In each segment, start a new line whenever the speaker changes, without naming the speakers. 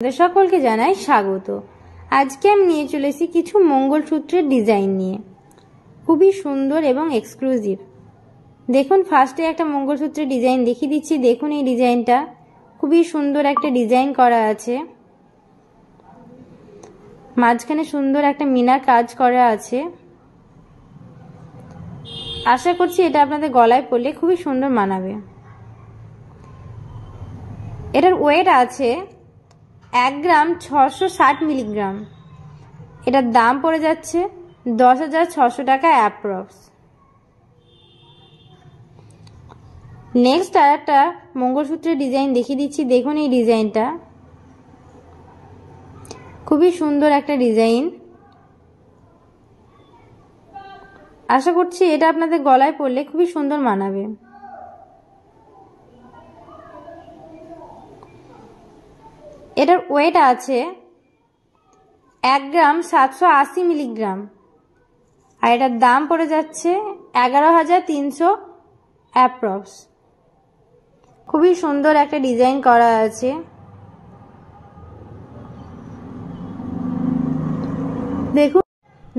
আপনাদের সকলকে জানাই স্বাগত। আজকে আমি নিয়ে চলে এসেছি কিছু মঙ্গলসূত্রের ডিজাইন নিয়ে, খুবই সুন্দর এবং এক্সক্লুসিভ। দেখুন, ফার্স্টে একটা মঙ্গলসূত্রের ডিজাইন দেখিয়ে দিচ্ছি। দেখুন, এই ডিজাইনটা খুবই সুন্দর একটা ডিজাইন করা আছে, মাঝখানে সুন্দর একটা মিনার কাজ করা আছে। আশা করছি এটা আপনাদের গলায় পরলে খুবই সুন্দর মানাবে। এটার ওয়েট আছে 1 গ্রাম 660 মিলিগ্রাম। এটার দাম পড়ে যাচ্ছে 10,600 টাকা অ্যাপ্রক্স। নেক্সট আর একটা মঙ্গলসূত্রের ডিজাইন দেখিয়ে দিচ্ছি। দেখুন, এই ডিজাইনটা খুবই সুন্দর একটা ডিজাইন। আশা করছি এটা আপনাদের গলায় পরলে খুবই সুন্দর মানাবে। এটার ওয়েট আছে 1 গ্রাম 780 মিলিগ্রাম, আর এটার দাম পড়ে যাচ্ছে 11,300 অ্যাপ্রক্স। খুবই সুন্দর একটা ডিজাইন করা আছে।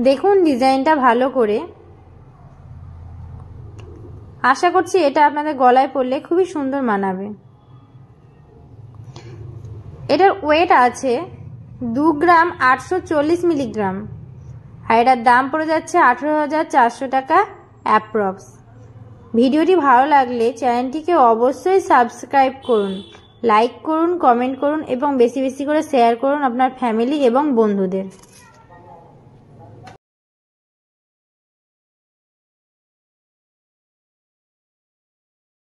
দেখুন ডিজাইনটা ভালো করে। আশা করছি এটা আপনাদের গলায় পরলে খুবই সুন্দর মানাবে। এটার ওয়েট আছে 2 গ্রাম 840 মিলিগ্রাম, আর এটার দাম পড়ে যাচ্ছে 18,400 টাকা অ্যাপ্রক্স। ভিডিওটি ভালো লাগলে চ্যানেলটিকে অবশ্যই সাবস্ক্রাইব করুন, লাইক করুন, কমেন্ট করুন এবং বেশি বেশি করে শেয়ার করুন আপনার ফ্যামিলি এবং বন্ধুদের।